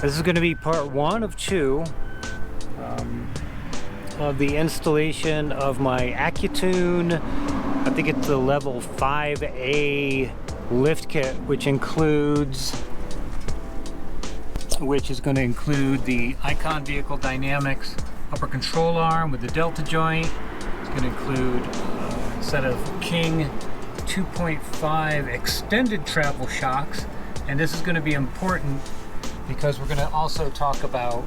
This is going to be part 1 of 2 of the installation of my AccuTune. I think it's the level 5A lift kit, which is going to include the Icon Vehicle Dynamics upper control arm with the delta joint. It's going to include a set of King 2.5 extended travel shocks, and this is going to be important because we're going to also talk about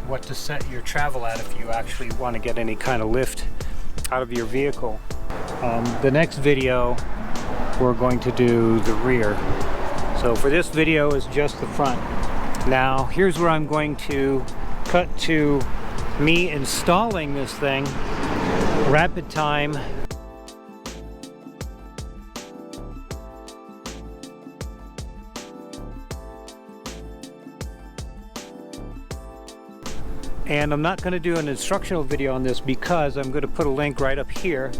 what to set your travel at if you actually want to get any kind of lift out of your vehicle. The next video we're going to do the rear. So for this video is just the front. Now here's where I'm going to cut to me installing this thing, rapid time. And I'm not going to do an instructional video on this because I'm going to put a link right up here,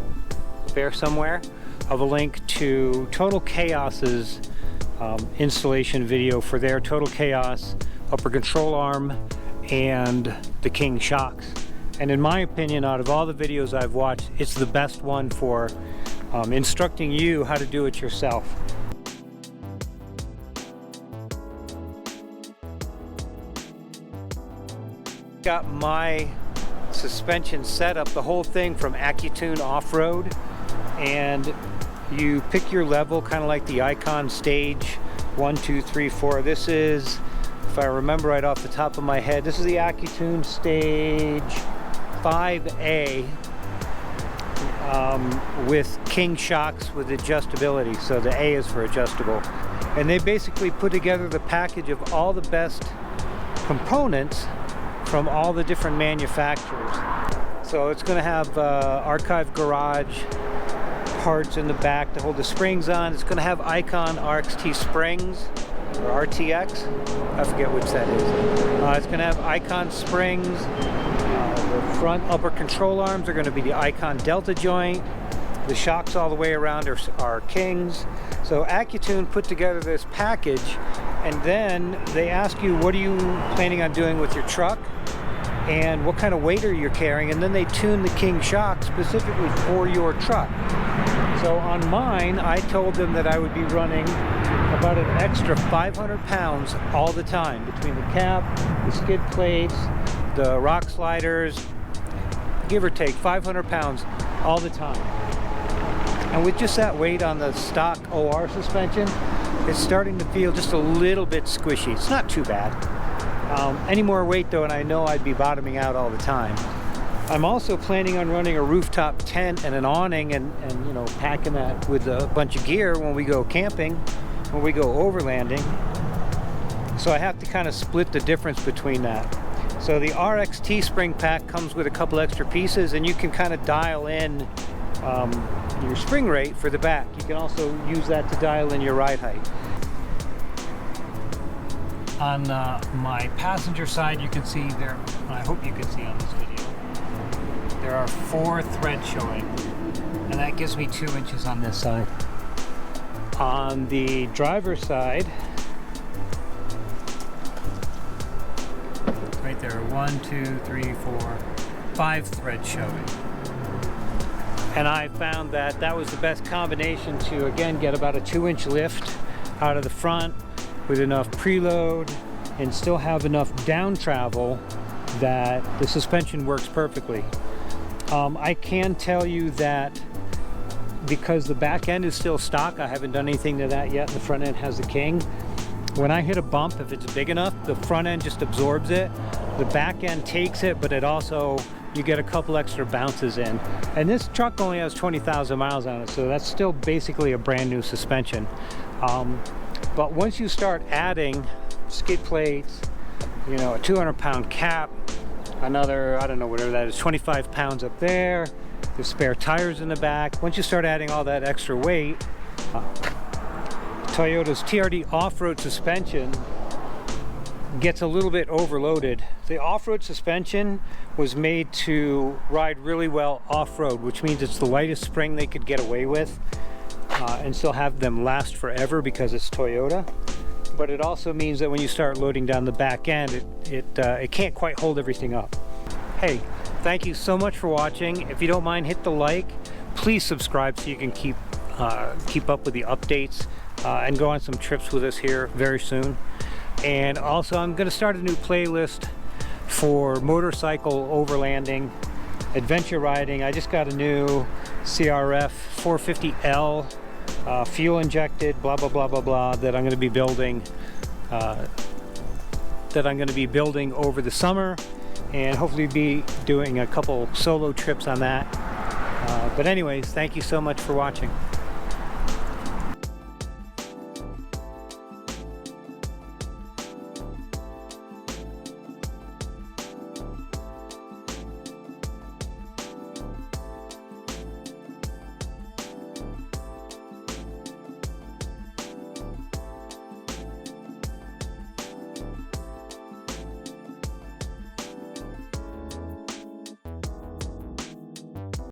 there somewhere, of a link to Total Chaos's installation video for their Total Chaos upper control arm and the King shocks. And in my opinion, out of all the videos I've watched, it's the best one for instructing you how to do it yourself. Got my suspension set up, the whole thing from AccuTune off-road, and you pick your level kind of like the Icon stage 1, 2, 3, 4. This is, if I remember right off the top of my head, this is the AccuTune stage 5A with King shocks with adjustability. So the A is for adjustable, and they basically put together the package of all the best components from all the different manufacturers. So it's going to have archive garage parts in the back to hold the springs on. It's going to have Icon RXT springs, or RTX, I forget which that is. It's going to have Icon springs. The front upper control arms are going to be the Icon delta joint. The shocks all the way around are Kings. So AccuTune put together this package, and then they ask you, what are you planning on doing with your truck and what kind of weight are you carrying, and then they tune the King shock specifically for your truck. So on mine, I told them that I would be running about an extra 500 pounds all the time between the cap, the skid plates, the rock sliders, give or take 500 pounds all the time. And with just that weight on the stock OR suspension, it's starting to feel just a little bit squishy. It's not too bad. Any more weight though, and I know I'd be bottoming out all the time. I'm also planning on running a rooftop tent and an awning and you know, packing that with a bunch of gear when we go camping, when we go overlanding. So I have to kind of split the difference between that. So the RXT spring pack comes with a couple extra pieces, and you can kind of dial in your spring rate for the back. You can also use that to dial in your ride height. On my passenger side, you can see there, I hope you can see on this video, there are 4 threads showing, and that gives me 2 inches on this side. On the driver's side, right there, 1, 2, 3, 4, 5 threads showing. And I found that that was the best combination to, again, get about a 2-inch lift out of the front with enough preload and still have enough down travel that the suspension works perfectly. I can tell you that because the back end is still stock, I haven't done anything to that yet. The front end has the King. When I hit a bump, if it's big enough, the front end just absorbs it. The back end takes it, but it also, you get a couple extra bounces in. And this truck only has 20,000 miles on it, so that's still basically a brand new suspension. But once you start adding skid plates, you know, a 200-pound cap, another, I don't know, whatever that is, 25 pounds up there, the spare tires in the back. Once you start adding all that extra weight, Toyota's TRD off-road suspension gets a little bit overloaded. The off-road suspension was made to ride really well off-road, which means it's the lightest spring they could get away with and still have them last forever because it's Toyota. but it also means that when you start loading down the back end, it can't quite hold everything up. Hey, thank you so much for watching. If you don't mind, hit the like. Please subscribe so you can keep up with the updates and go on some trips with us here very soon. And also, I'm going to start a new playlist for motorcycle overlanding, adventure riding. I just got a new CRF 450L, fuel injected, blah blah blah blah blah, that I'm going to be building. Over the summer, and hopefully be doing a couple solo trips on that. But anyways, thank you so much for watching.